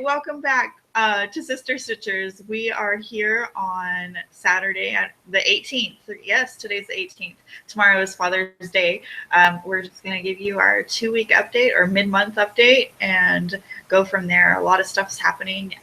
Welcome back to Sister Stitchers. We are here on Saturday at the 18th. Yes, today's the 18th. Tomorrow is Father's Day. We're just going to give you our 2-week update or mid-month update and go from there. A lot of stuff's happening.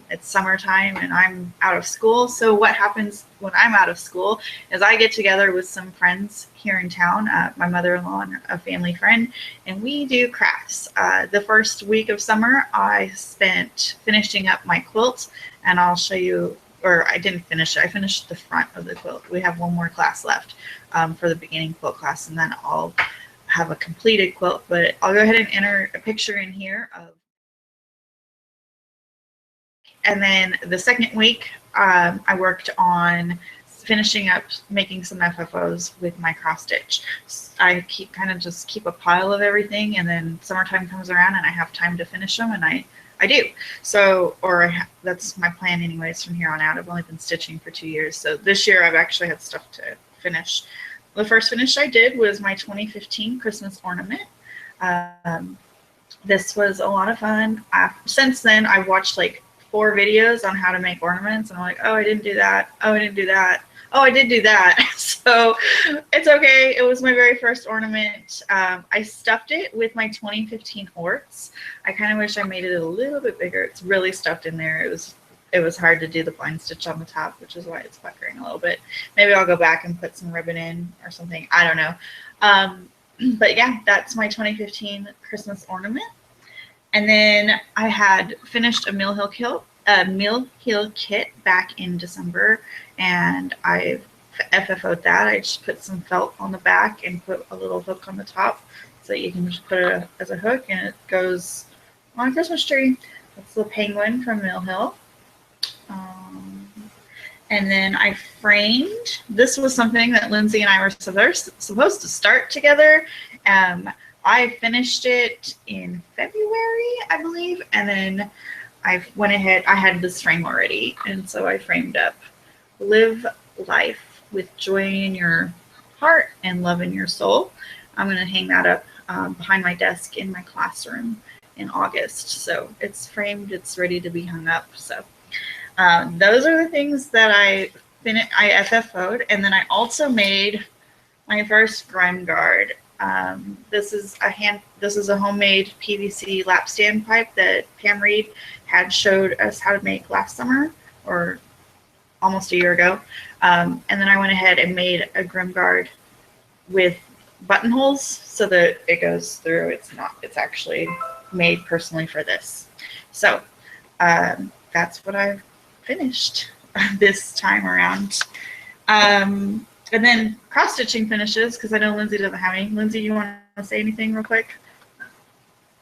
It's summertime and I'm out of school. So what happens when I'm out of school is I get together with some friends here in town, my mother-in-law and a family friend, and we do crafts. The first week of summer, I spent finishing up my quilt, and I'll show you, or I didn't finish it. I finished the front of the quilt. We have one more class left for the beginning quilt class, and then I'll have a completed quilt, but I'll go ahead and enter a picture in here of. And then the second week, I worked on finishing up making some FFOs with my cross stitch. I just keep a pile of everything, and then summertime comes around and I have time to finish them, and I do. So, that's my plan anyways from here on out. I've only been stitching for 2 years. So this year I've actually had stuff to finish. The first finish I did was my 2015 Christmas ornament. This was a lot of fun. Since then I've watched like 4 videos on how to make ornaments, and I'm like, oh, I didn't do that. Oh, I didn't do that. Oh, I did do that. So it's okay. It was my very first ornament. I stuffed it with my 2015 orts. I kind of wish I made it a little bit bigger. It's really stuffed in there. It was hard to do the blind stitch on the top, which is why it's puckering a little bit. Maybe I'll go back and put some ribbon in or something. I don't know. But yeah, that's my 2015 Christmas ornament. And then I had finished a Mill Hill kit back in December, and I've FFO'd that. I just put some felt on the back and put a little hook on the top so that you can just put it as a hook and it goes on a Christmas tree. That's the penguin from Mill Hill. And then I framed, this was something that Lindsay and I were supposed to start together. I finished it in February, I believe, and then I went ahead, I had this frame already, and so I framed up Live Life with Joy in Your Heart and Love in Your Soul. I'm going to hang that up behind my desk in my classroom in August. So it's framed, it's ready to be hung up. So those are the things that I FFO'd, and then I also made my first grime guard. This is a homemade PVC lap stand pipe that Pam Reed had showed us how to make last summer or almost a year ago. And then I went ahead and made a grim guard with buttonholes so that it goes through. It's actually made personally for this. So that's what I've finished this time around. And then cross-stitching finishes, because I know Lindsay doesn't have any. Lindsay, you want to say anything real quick?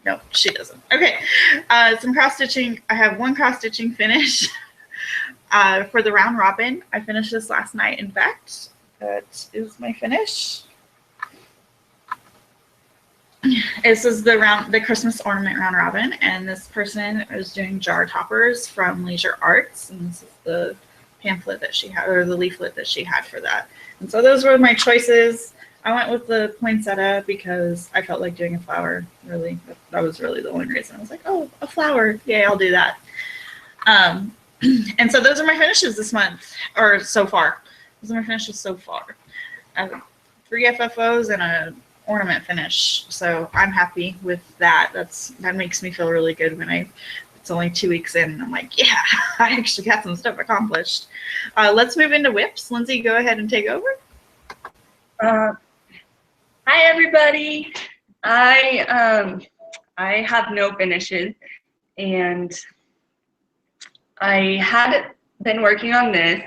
No, she doesn't. Okay. Some cross-stitching. I have one cross-stitching finish for the round robin. I finished this last night, in fact. That is my finish. This is the Christmas ornament round robin, and this person is doing jar toppers from Leisure Arts, and this is the pamphlet that she had, or the leaflet that she had for that. And so those were my choices. I went with the poinsettia because I felt like doing a flower. Really, that was really the only reason. I was like, oh, a flower. Yay, I'll do that. And so those are my finishes this month, or so far. Those are my finishes so far. I have 3 FFOs and an ornament finish. So I'm happy with that. That makes me feel really good when it's only 2 weeks in, and I'm like, yeah, I actually got some stuff accomplished. Let's move into whips. Lindsay, go ahead and take over. Hi, everybody. I have no finishes, and I had been working on this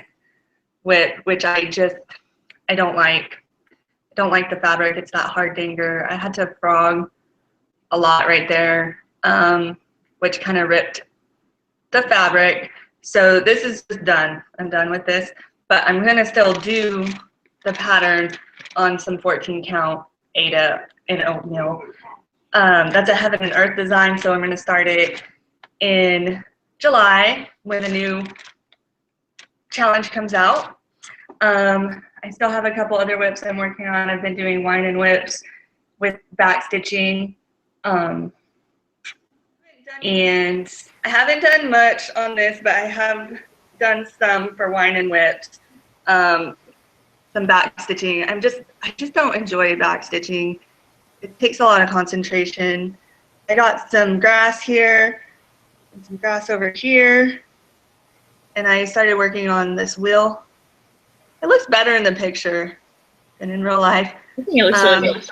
whip, which I don't like. I don't like the fabric. It's that hard danger. I had to frog a lot right there. Which kind of ripped the fabric. So this is just done. I'm done with this, but I'm gonna still do the pattern on some 14 count Ada in oatmeal. That's a Heaven and Earth design, so I'm gonna start it in July when a new challenge comes out. I still have a couple other whips I'm working on. I've been doing wine and whips with back stitching. And I haven't done much on this, but I have done some for wine and whips, some back stitching. I just don't enjoy back stitching. It takes a lot of concentration. I got some grass here and some grass over here, and I started working on this wheel. It looks better in the picture than in real life. I think it looks really good.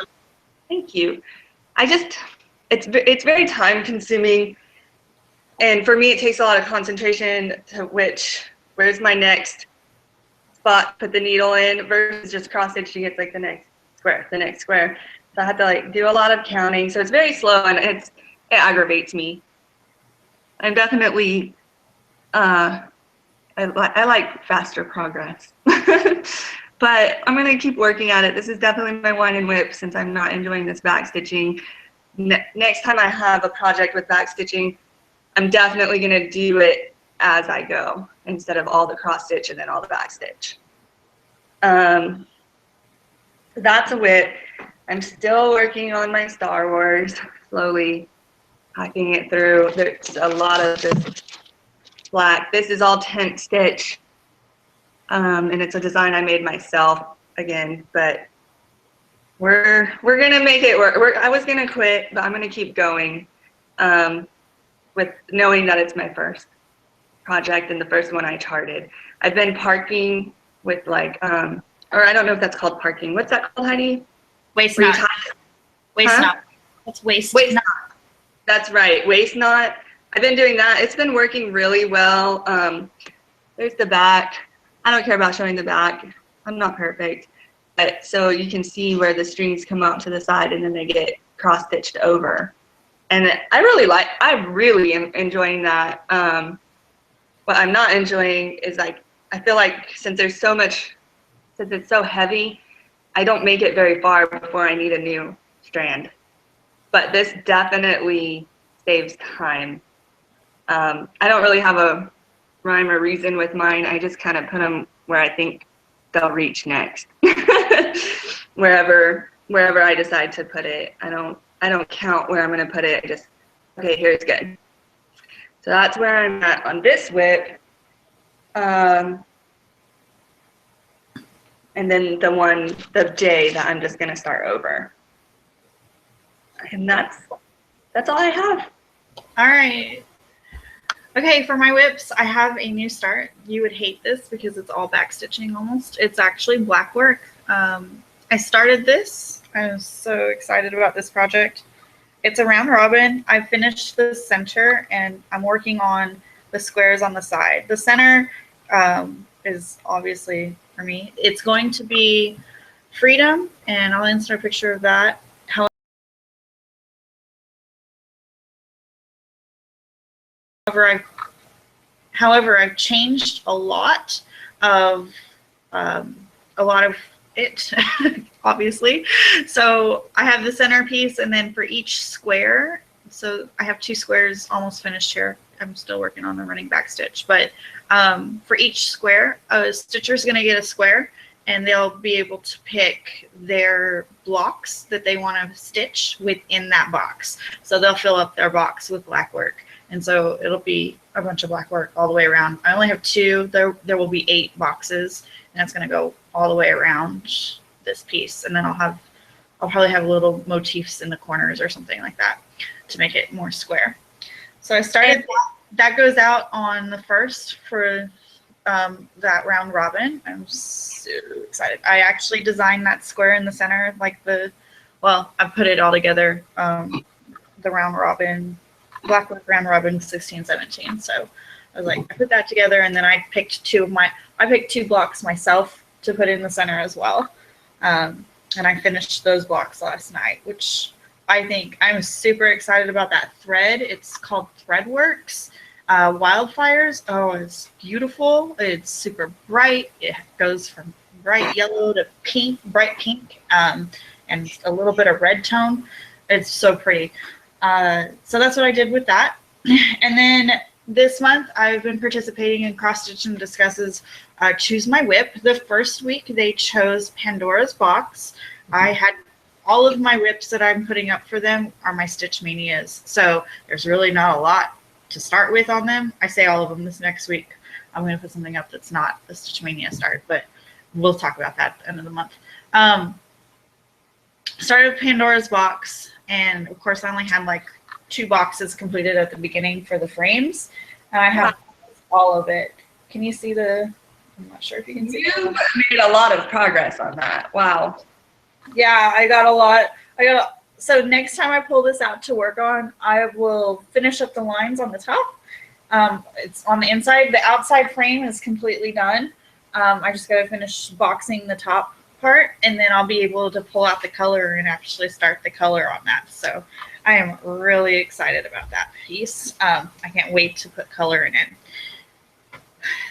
Thank you. It's very time consuming, and for me it takes a lot of concentration to where's my next spot, put the needle in, versus just cross stitching. It's like the next square. So I have to like do a lot of counting. So it's very slow, and it aggravates me. I'm definitely I like faster progress. But I'm going to keep working at it. This is definitely my wine and whip since I'm not enjoying this back stitching. Next time I have a project with back stitching, I'm definitely going to do it as I go instead of all the cross stitch and then all the back stitch. That's a whip. I'm still working on my Star Wars, slowly hacking it through. There's a lot of this black. This is all tent stitch. And it's a design I made myself again, but we're gonna make it work. I was gonna quit, but I'm gonna keep going, with knowing that it's my first project and the first one I charted. I've been parking with like, or I don't know if that's called parking. What's that called, Heidi? Waist knot. Waist knot. That's waist knot. That's right, waist knot. I've been doing that. It's been working really well. There's the back. I don't care about showing the back. I'm not perfect. But so you can see where the strings come out to the side and then they get cross stitched over. And I really am enjoying that. What I'm not enjoying is like, I feel like since it's so heavy, I don't make it very far before I need a new strand. But this definitely saves time. I don't really have a rhyme or reason with mine. I just kind of put them where I think they'll reach next. wherever I decide to put it. I don't count where I'm going to put it. I just, okay, here's good. So that's where I'm at on this whip. And then the J that I'm just going to start over. And that's all I have. All right. Okay, for my whips, I have a new start. You would hate this because it's all back stitching almost. It's actually black work. I started this. I was so excited about this project. It's a round robin. I finished the center and I'm working on the squares on the side. The center is obviously for me. It's going to be freedom, and I'll insert a picture of that. However, I've changed a lot of it, obviously. So I have the centerpiece, and then for each square, so I have 2 squares almost finished here. I'm still working on the running back stitch, but for each square, a stitcher's going to get a square, and they'll be able to pick their blocks that they want to stitch within that box. So they'll fill up their box with black work. And so it'll be a bunch of black work all the way around. I only have 2. There will be 8 boxes, and that's going to go all the way around this piece. And then I'll probably have little motifs in the corners or something like that to make it more square. So I started that goes out on the 1st for that round robin. I'm so excited. I actually designed that square in the center, like I put it all together. The round robin. Blackwork round robin 16-17. So I was like, I put that together, and then I picked 2 blocks myself to put in the center as well. And I finished those blocks last night, which I think I'm super excited about that thread. It's called Threadworks Wildfires. Oh, it's beautiful. It's super bright. It goes from bright yellow to pink, bright pink, and a little bit of red tone. It's so pretty. So that's what I did with that. And then this month I've been participating in Cross Stitch and Discusses Choose My Whip. The first week they chose Pandora's Box. I had all of my whips that I'm putting up for them are my Stitch Manias. So there's really not a lot to start with on them. I say all of them this next week. I'm going to put something up that's not the Stitch Mania start, but we'll talk about that at the end of the month. Started with Pandora's box, and of course I only had like 2 boxes completed at the beginning for the frames, and I have all of it. Can you see the? I'm not sure if you can see. You made a lot of progress on that. Wow. Yeah, I got a lot. So next time I pull this out to work on, I will finish up the lines on the top. It's on the inside. The outside frame is completely done. I just got to finish boxing the top part, and then I'll be able to pull out the color and actually start the color on that. So I am really excited about that piece. I can't wait to put color in it.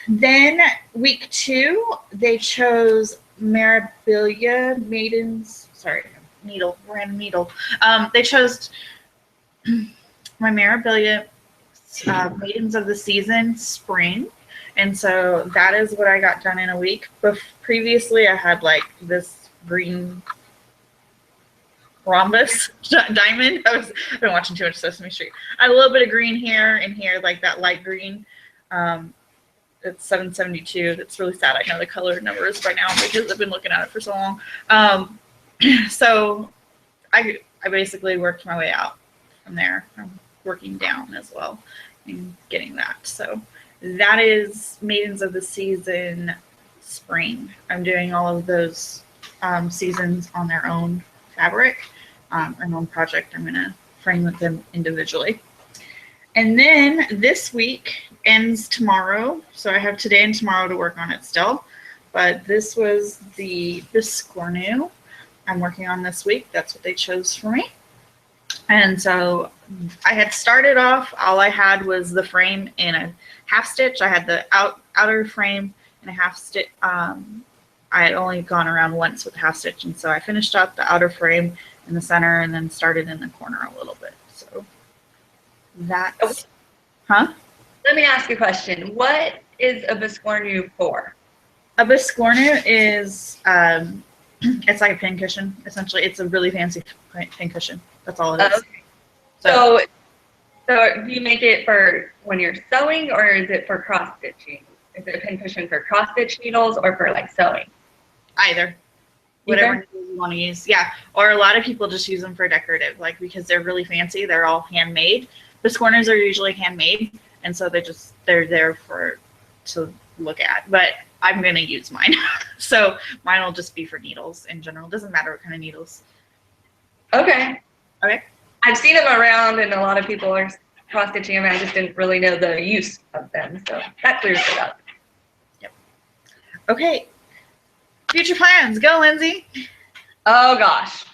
Then week 2, they chose Mirabilia Maidens. Sorry, needle, random needle. They chose my Mirabilia Maidens of the Season Spring. And so that is what I got done in a week. But previously I had like this green rhombus diamond. I've been watching too much Sesame Street. I had a little bit of green here and here, like that light green. It's 772. That's really sad. I know the color numbers by now because I've been looking at it for so long. So I basically worked my way out from there. I'm working down as well and getting that. So that is Maidens of the Season Spring. I'm doing all of those seasons on their own fabric, an own project. I'm going to frame them individually. And then this week ends tomorrow. So I have today and tomorrow to work on it still. But this was the Biscornu I'm working on this week. That's what they chose for me. And so I had started off, all I had was the frame in a half stitch. I had the outer frame in a half stitch. I had only gone around once with a half stitch, and so I finished up the outer frame in the center and then started in the corner a little bit. So that's, huh? Let me ask you a question. What is a Biscornu for? A Biscornu is, it's like a pin cushion, essentially. It's a really fancy pin cushion. That's all it is. Okay. So do you make it for when you're sewing, or is it for cross stitching? Is it a pin cushion for cross stitch needles or for like sewing? Either. Whatever you want to use. Yeah. Or a lot of people just use them for decorative, like because they're really fancy. They're all handmade. Biscornus are usually handmade, and so they're there to look at. But I'm gonna use mine. So mine will just be for needles in general. Doesn't matter what kind of needles. Okay. Okay. I've seen them around, and a lot of people are cross stitching them. I just didn't really know the use of them, so that clears it up. Yep. Okay. Future plans. Go, Lindsay. Oh gosh.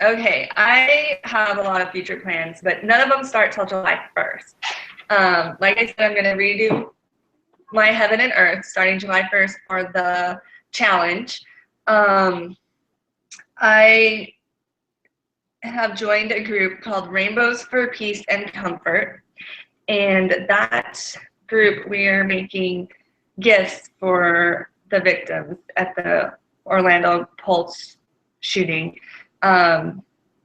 Okay, I have a lot of future plans, but none of them start till July 1st. Like I said, I'm going to redo my Heaven and Earth starting July 1st for the challenge. I have joined a group called Rainbows for Peace and Comfort, and that group, we are making gifts for the victims at the Orlando Pulse shooting.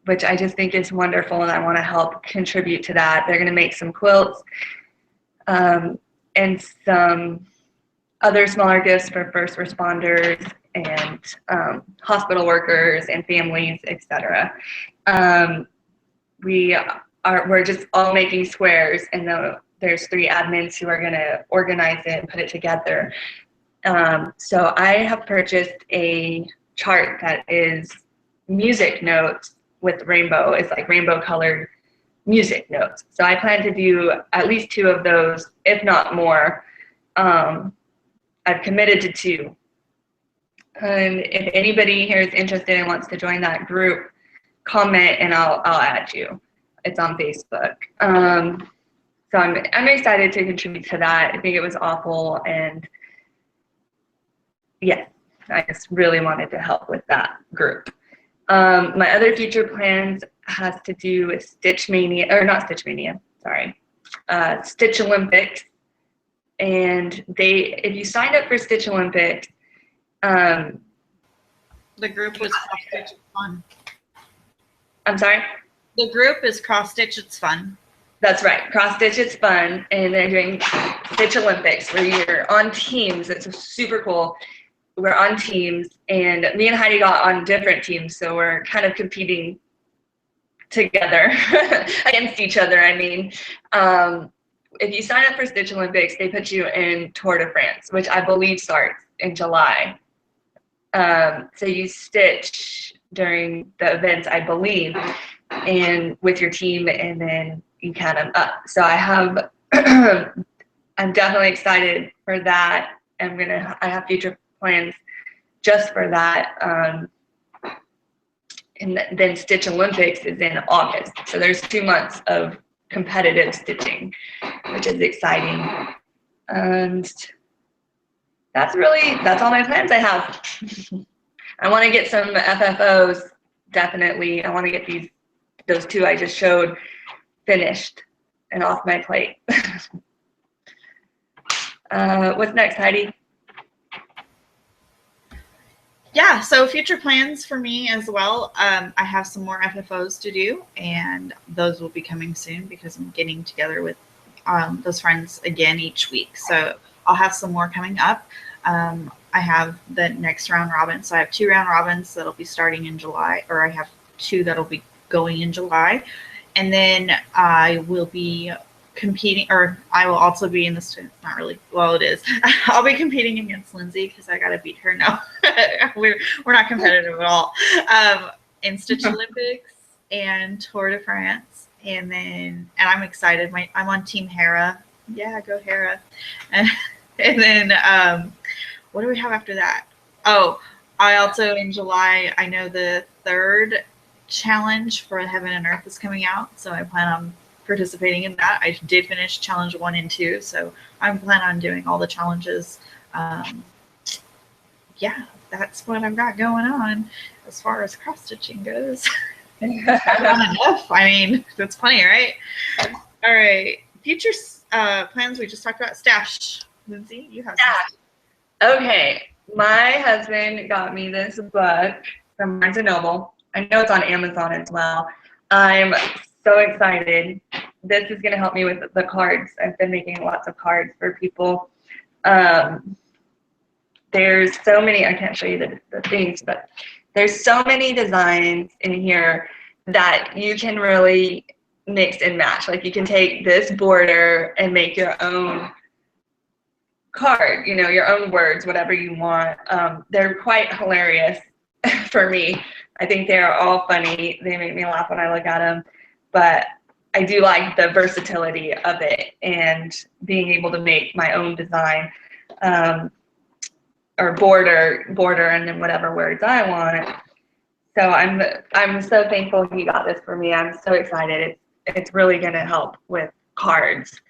Which I just think is wonderful, and I want to help contribute to that. They're going to make some quilts and some other smaller gifts for first responders and hospital workers and families, etc. We're just all making squares, and there's 3 admins who are going to organize it and put it together. So I have purchased a chart that is music notes with rainbow. It's like rainbow colored music notes. So I plan to do at least 2 of those, if not more. I've committed to 2. And if anybody here is interested and wants to join that group, comment and I'll add you. It's on Facebook. So I'm excited to contribute to that. I think it was awful, and yeah, I just really wanted to help with that group. My other future plans has to do with Stitch Olympics. And if you signed up for Stitch Olympics, the group was Stitch Fun. I'm sorry? The group is Cross Stitch. It's fun. That's right. Cross Stitch is fun, and they're doing Stitch Olympics where you're on teams. It's super cool. We're on teams, and me and Heidi got on different teams, so we're kind of competing together against each other. I mean, if you sign up for Stitch Olympics, they put you in Tour de France, which I believe starts in July. So you stitch during the events, I believe, and with your team, and then you count them up. So I have, I'm definitely excited for that. I have future plans just for that. And then Stitch Olympics is in August. So there's 2 months of competitive stitching, which is exciting. And that's all my plans I have. I want to get some FFOs, definitely. I want to get those 2 I just showed finished and off my plate. What's next, Heidi? Yeah, so future plans for me as well. I have some more FFOs to do, and those will be coming soon because I'm getting together with those friends again each week. So I'll have some more coming up. I have the next round robin. So I have 2 round robins that'll be starting in July, or I have 2 that'll be going in July. And then I will be competing, or I will also be in this, not really, well, it is. I'll be competing against Lindsay because I got to beat her. No, we're not competitive at all. In Stitch Olympics and Tour de France. And I'm excited. I'm on Team Hera. Yeah, go Hera. And then what do we have after that? Oh, I also, in July, I know the 3rd challenge for Heaven and Earth is coming out, so I plan on participating in that. I did finish challenge 1 and 2, so I'm planning on doing all the challenges. Yeah, that's what I've got going on as far as cross stitching goes. I've done enough. I mean, that's plenty, right? All right. Future plans we just talked about. Stash. Lindsay, you have stash. Okay. My husband got me this book from Barnes & Noble. I know it's on Amazon as well. I'm so excited. This is going to help me with the cards. I've been making lots of cards for people. There's so many, I can't show you the things, but there's so many designs in here that you can really mix and match. Like you can take this border and make your own card, your own words, whatever you want. They're quite hilarious for me. I think they're all funny. They make me laugh when I look at them, but I do like the versatility of it and being able to make my own design, or border and then whatever words I want. So I'm so thankful he got this for me. I'm so excited. It's really going to help with cards.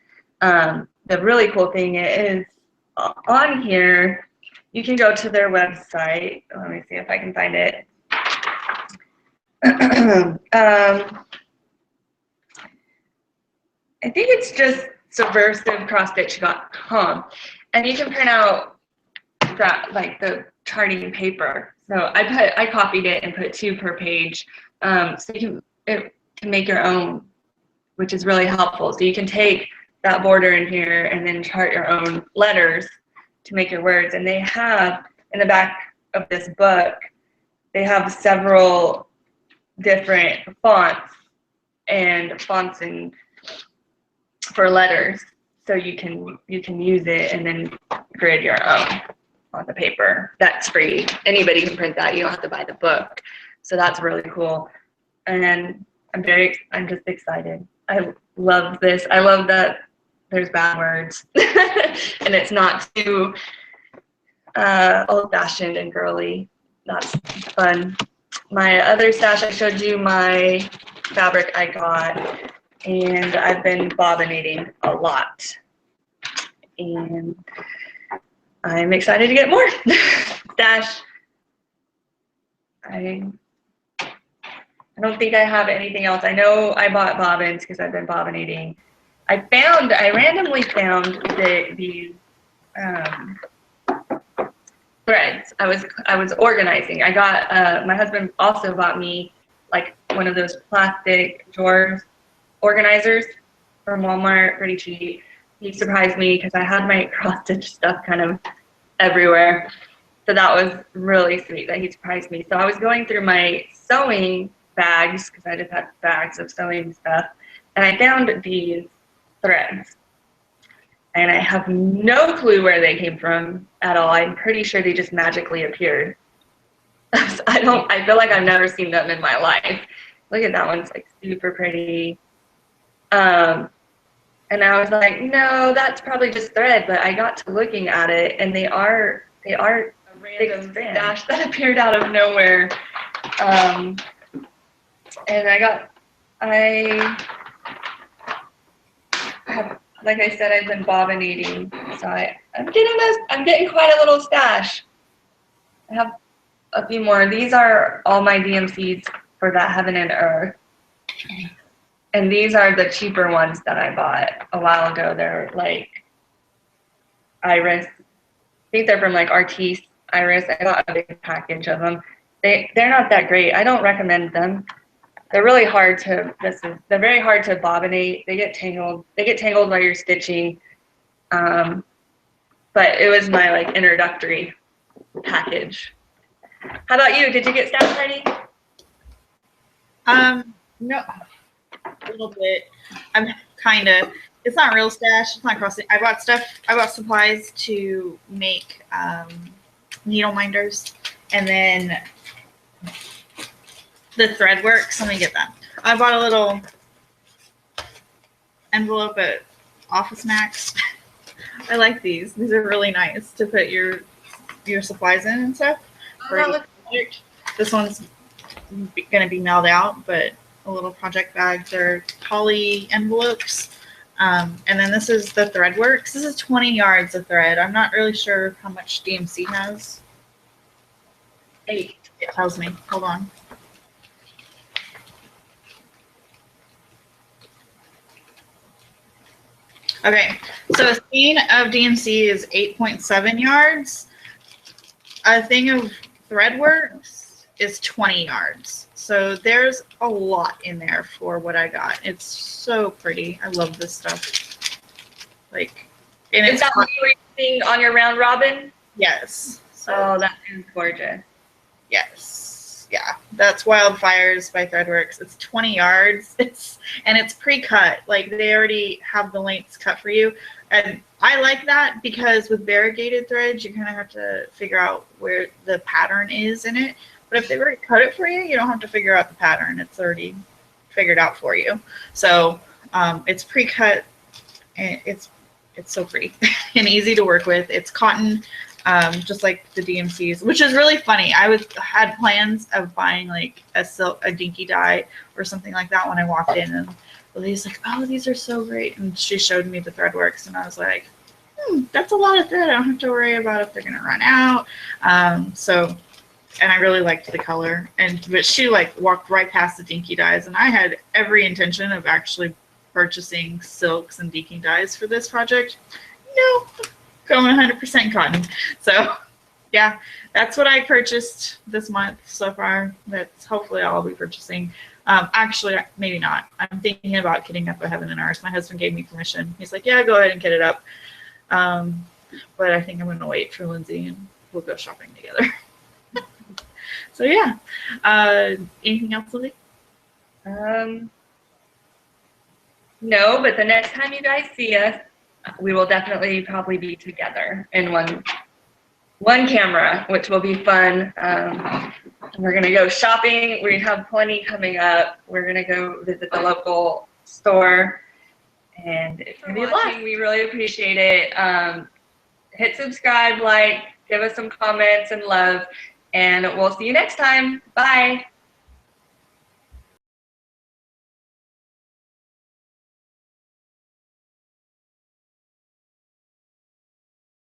The really cool thing is on here, you can go to their website. Let me see if I can find it. I think it's just subversivecrossstitch.com, and you can print out that, like, the charting paper. So I copied it and put 2 per page, so you can make your own, which is really helpful. So you can take that border in here and then chart your own letters to make your words. And they have in the back of this book, they have several different fonts and for letters, so you can use it and then grid your own on the paper. That's free. Anybody can print that. You don't have to buy the book. So that's really cool. And I'm just excited. I love this. I love that there's bad words and it's not too old-fashioned and girly. That's fun. My other stash, I showed you my fabric I got, and I've been bobbinating a lot. And I'm excited to get more stash. I don't think I have anything else. I know I bought bobbins because I've been bobbinating. I randomly found these threads. I was organizing. I got my husband also bought me like one of those plastic drawer organizers from Walmart, pretty cheap. He surprised me because I had my cross-stitch stuff kind of everywhere. So that was really sweet that he surprised me. So I was going through my sewing bags, because I just had bags of sewing stuff, and I found these threads. And I have no clue where they came from at all. I'm pretty sure they just magically appeared. I feel like I've never seen them in my life. Look at that one's like super pretty. And I was like, no, that's probably just thread. But I got to looking at it, and they are a random stash that appeared out of nowhere. And I have, like I said, I've been bobbinating, so I'm getting quite a little stash. I have a few more. These are all my DMCs for that Heaven and Earth. And these are the cheaper ones that I bought a while ago. They're like Iris. I think they're from like Artiste Iris. I got a big package of them. They're not that great. I don't recommend them. They're really hard to they're very hard to bobbinate. They get tangled. They get tangled while you're stitching. But it was my like introductory package. How about you? Did you get stash ready? No, a little bit. I'm kind of. It's not real stash. It's not crossing. I bought stuff. I bought supplies to make needle minders, and then the thread works. Let me get that. I bought a little envelope at Office Max. I like these. These are really nice to put your supplies in and stuff. This one's going to be mailed out, but a little project bag. They're poly envelopes. And then this is the Threadworks. This is 20 yards of thread. I'm not really sure how much DMC has. 8. It tells me. Hold on. Okay, so a skein of DMC is 8.7 yards. A thing of Threadworks is 20 yards. So there's a lot in there for what I got. It's so pretty. I love this stuff. Like, and is that what you were using on your round robin? Yes. So, oh, that is gorgeous. Yes. Yeah. That's Wildfires by Threadworks. It's 20 yards. It's pre-cut. Like they already have the lengths cut for you. And I like that because with variegated threads, you kind of have to figure out where the pattern is in it. But if they already cut it for you, you don't have to figure out the pattern. It's already figured out for you. So it's pre-cut, and it's so pretty and easy to work with. It's cotton, just like the DMCs, which is really funny. I had plans of buying like a dinky dye or something like that when I walked in, and the lady's like, "Oh, these are so great," and she showed me the Threadworks, and I was like, "That's a lot of thread. I don't have to worry about if they're gonna run out." And I really liked the color, but she like walked right past the dinky dyes, and I had every intention of actually purchasing silks and dinky dyes for this project. No, going 100% cotton. So yeah, that's what I purchased this month so far. That's hopefully all I'll be purchasing. Actually, maybe not. I'm thinking about kitting up a Heaven and Earth. My husband gave me permission. He's like, yeah, go ahead and kit it up. But I think I'm going to wait for Lindsay and we'll go shopping together. So yeah, anything else, Lily? No, but the next time you guys see us, we will definitely probably be together in one camera, which will be fun. We're gonna go shopping. We have plenty coming up. We're gonna go visit the local store, and it's gonna be a blast. We really appreciate it. Hit subscribe, like, give us some comments and love. And we'll see you next time. Bye.